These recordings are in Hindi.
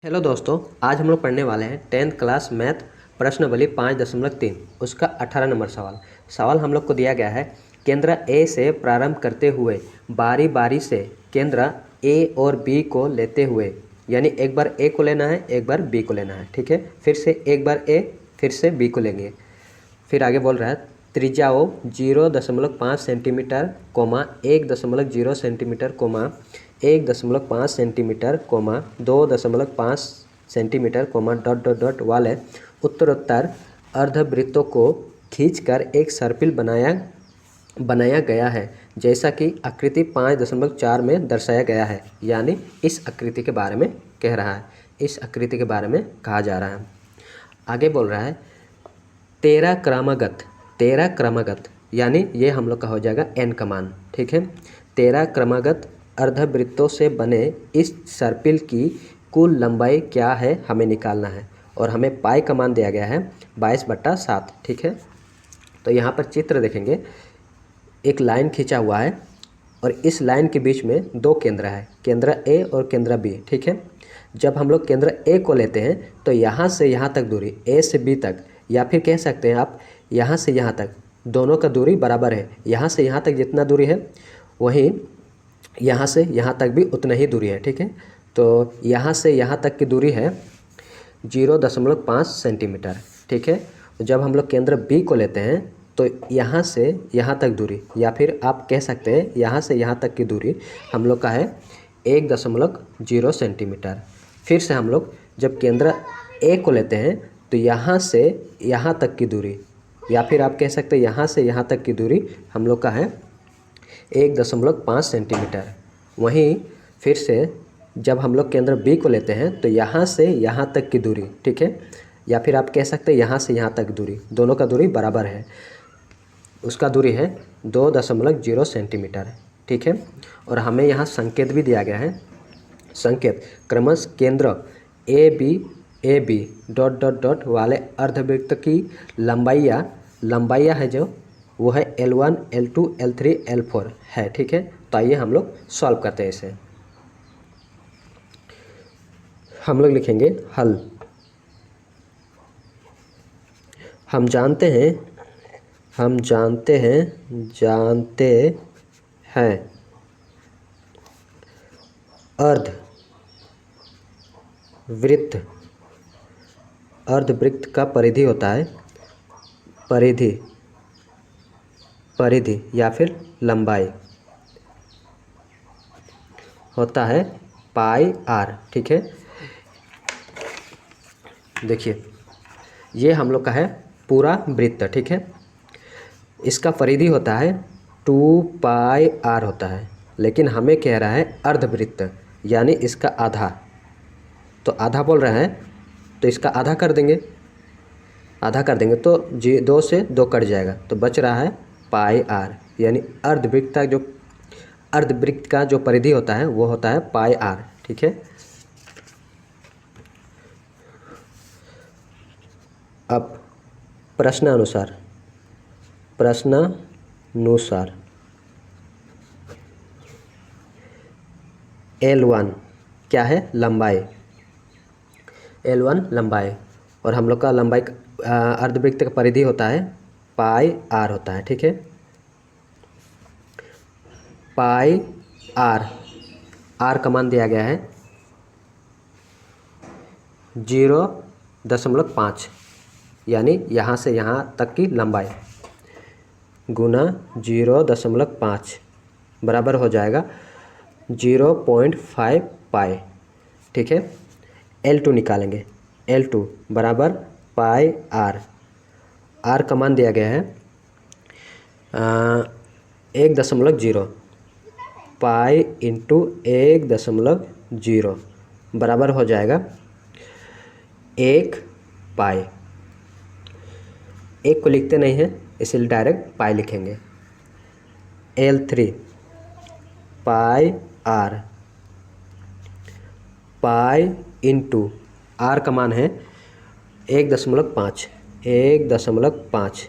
हेलो दोस्तों, आज हम लोग पढ़ने वाले हैं 10th क्लास मैथ प्रश्नावली 5.3 उसका 18 नंबर सवाल हम लोग को दिया गया है। केंद्र ए से प्रारंभ करते हुए बारी बारी से केंद्र ए और बी को लेते हुए, यानी एक बार ए को लेना है, एक बार बी को लेना है। ठीक है, फिर से एक बार ए, फिर से बी को लेंगे। फिर आगे बोल रहा है त्रिज्याओं 0.5 centimetre, 1.0 centimetre, 1.5 centimetre, 2.5 centimetre, dot dot dot वाले उत्तरोत्तर अर्धवृत्तों को खींचकर एक सर्पिल बनाया गया है, जैसा कि आकृति 5.4 में दर्शाया गया है। यानी इस आकृति के बारे में कह रहा है, इस आकृति के बारे में कहा जा रहा है। आगे बोल रहा है 13 क्रमागत यानी ये हम लोग का हो जाएगा n का मान। ठीक है, 13 क्रमागत अर्धवृत्तों से बने इस सर्पिल की कुल लंबाई क्या है हमें निकालना है, और हमें पाई का मान दिया गया है 22/7। ठीक है, तो यहाँ पर चित्र देखेंगे, एक लाइन खींचा हुआ है और इस लाइन के बीच में दो केंद्र है, केंद्र ए और केंद्र बी। ठीक है, जब हम लोग केंद्र ए को लेते हैं तो यहाँ से यहाँ तक दूरी, ए से बी तक, या फिर कह सकते हैं आप यहाँ से यहाँ तक, दोनों का दूरी बराबर है। यहाँ से यहाँ तक जितना दूरी है वहीं यहाँ से यहाँ तक भी उतना ही दूरी है। ठीक है, तो यहाँ से यहाँ तक की दूरी है 0.5 सेंटीमीटर। ठीक है, तो जब हम लोग केंद्र बी को लेते हैं तो यहाँ से यहाँ तक दूरी, या फिर आप कह सकते हैं यहाँ से यहाँ तक की दूरी हम लोग का है 1.0 सेंटीमीटर। फिर से हम लोग जब केंद्र ए को लेते हैं तो यहाँ से यहाँ तक की दूरी, या फिर आप कह सकते हैं यहाँ से यहाँ तक की दूरी हम लोग का है 1.5 सेंटीमीटर। वहीं फिर से जब हम लोग केंद्र बी को लेते हैं तो यहाँ से यहाँ तक की दूरी, ठीक है, या फिर आप कह सकते हैं यहाँ से यहाँ तक दूरी, दोनों का दूरी बराबर है, उसका दूरी है 2.0 सेंटीमीटर। ठीक है, और हमें यहाँ संकेत भी दिया गया है। संकेत क्रमशः केंद्र A B dot dot dot वाले अर्धवृत्त की लंबाइयाँ है जो वो है L1, L2, L3, L4 है। ठीक है, तो आइए हम लोग सॉल्व करते हैं इसे। हम लोग लिखेंगे हल। हम जानते हैं अर्धवृत्त का परिधि होता है, परिधि या फिर लंबाई होता है पाई आर। ठीक है, देखिए ये हम लोग का है पूरा वृत्त। ठीक है, इसका परिधि होता है 2 पाई आर होता है, लेकिन हमें कह रहा है अर्धवृत्त यानी इसका आधा, तो आधा बोल रहा है तो इसका आधा कर देंगे तो 2 से 2 कट जाएगा, तो बच रहा है पाई आर, यानी अर्धवृत्त का जो परिधि होता है वो होता है पाई आर। ठीक है, अब प्रश्नानुसार L1 क्या है, लंबाई, L1 लंबाई, और हम लोग का लंबाई अर्धवृत्त का परिधि होता है पाई आर होता है। ठीक है, पाई आर का मान दिया गया है 0.5, यानी यहाँ से यहाँ तक की लंबाई गुना 0.5 बराबर हो जाएगा 0.5 पाई। ठीक है, L2 निकालेंगे, L2 बराबर पाई आर का मान दिया गया है 1.0 पाई इंटू 1.0 बराबर हो जाएगा 1 पाई। एक को लिखते नहीं हैं इसलिए डायरेक्ट पाई लिखेंगे। L3 पाई इंटू आर का मान है 1.5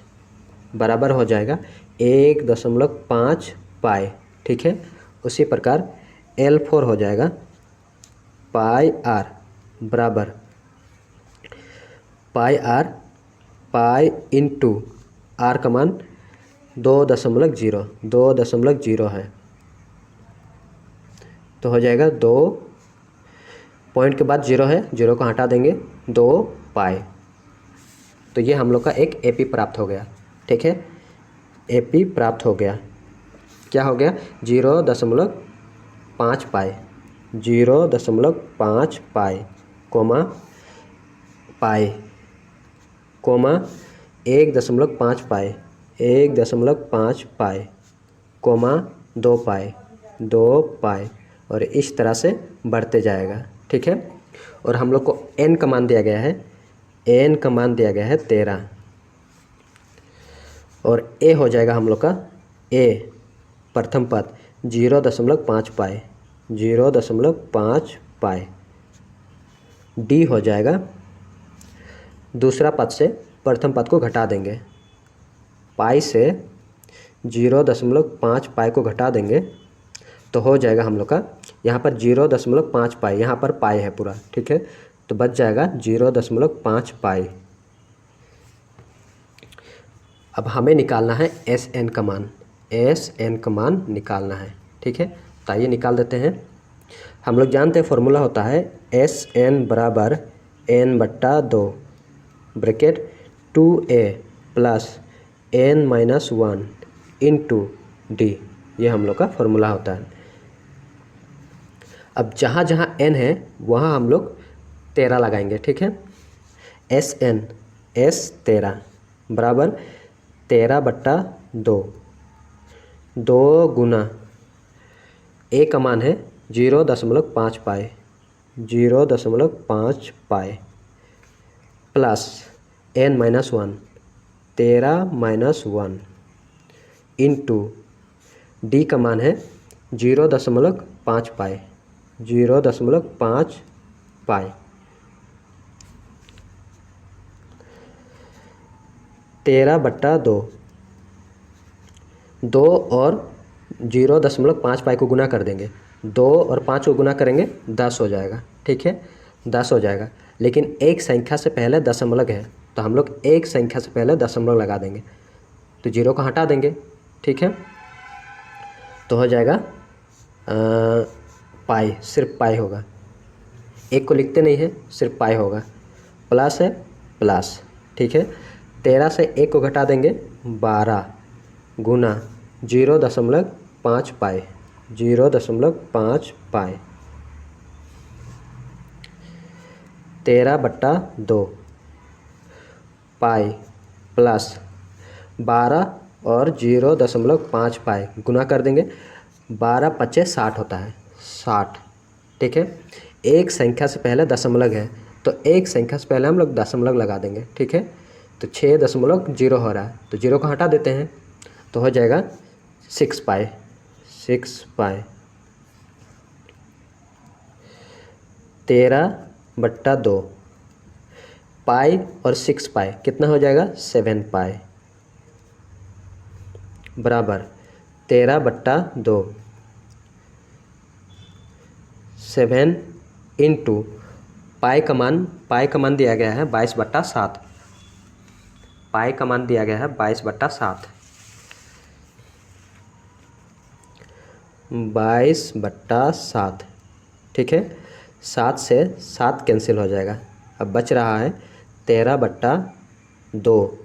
बराबर हो जाएगा 1.5 पाई। ठीक है, उसी प्रकार L4 हो जाएगा पाई आर बराबर पाई आर, पाई इंटू आर का मान 2.0 है, तो हो जाएगा 2 पॉइंट के बाद 0 है, 0 को हटा देंगे, 2 पाई। तो ये हम लोग का एक एपी प्राप्त हो गया। ठीक है, एपी प्राप्त हो गया। क्या हो गया? 0.5 पाई, 0.5 पाई कोमा पाई कोमा 1.5 पाई, 1.5 पाई कोमा 2 पाई, 2 पाई, और इस तरह से बढ़ते जाएगा। ठीक है, और हम लोग को n का मान दिया गया है, n का मान दिया गया है 13, और a हो जाएगा हम लोग का a प्रथम पद 0.5 पाई, 0.5 पाई। d हो जाएगा दूसरा पद से प्रथम पद को घटा देंगे, पाई से 0.5 पाई को घटा देंगे तो हो जाएगा हम लोग का यहाँ पर 0.5 पाई, यहाँ पर पाई है पूरा। ठीक है, तो बच जाएगा 0.5 पाई। अब हमें निकालना है एस एन का मान, एस एन का मान निकालना है। ठीक है, तो आइए निकाल देते हैं। हम लोग जानते हैं फॉर्मूला होता है एस एन बराबर n/2 bracket 2a plus n-1 into D, ये हम लोग का फॉर्मूला होता है। अब जहाँ जहाँ n है वहाँ हम लोग 13 लगाएंगे। ठीक है, एस एन एस 13 बराबर 13/2, 2 गुना a का मान है 0.5 पाई, 0.5 pi plus n-1, 13-1 into D का मान है 0.5 पाई, 0.5 पाई। 13/2, 2 और 0.5 पाई को गुना कर देंगे, 2 और 5 को गुना करेंगे 10 हो जाएगा। ठीक है, 10 हो जाएगा, लेकिन एक संख्या से पहले दशमलव है तो हम लोग एक संख्या से पहले दशमलव लगा देंगे, तो 0 को हटा देंगे। ठीक है, तो हो जाएगा पाई, सिर्फ पाई होगा, एक को लिखते नहीं है, सिर्फ पाई होगा, प्लस है प्लस। ठीक है, 13 से 1 को घटा देंगे, 12 गुना 0.5 पाई, 0.5 पाई 13/2 पाई प्लस 12 और 0.5 पाई गुना कर देंगे, 12×5 = 60 होता है, 60। ठीक है, एक संख्या से पहले दशमलव है तो एक संख्या से पहले हम लोग दशमलव लगा देंगे। ठीक है, तो 6.0 हो रहा है, तो 0 को हटा देते हैं, तो हो जाएगा 6 पाई, 6 पाई 13/2 पाई और 6 पाई कितना हो जाएगा? 7 पाई बराबर 13/2, 7 इंटू पाई का मान दिया गया है 22/7, पाई का मान दिया गया है 22/7, 22/7। ठीक है, 7 से 7 कैंसिल हो जाएगा, अब बच रहा है 13/2,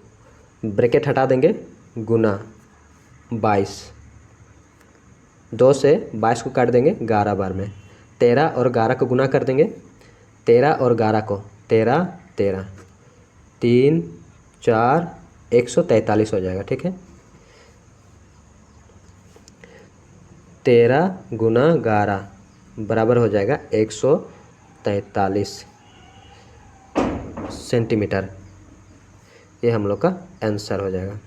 ब्रैकेट हटा देंगे, गुना 22, 2 से 22 को काट देंगे 11 बार में, 13 और 11 को गुना कर देंगे, 13 और 11 को 13 13 3 4 143 हो जाएगा। ठीक है, 13 गुना 11 बराबर हो जाएगा 143 सेंटीमीटर। ये हम लोग का आंसर हो जाएगा।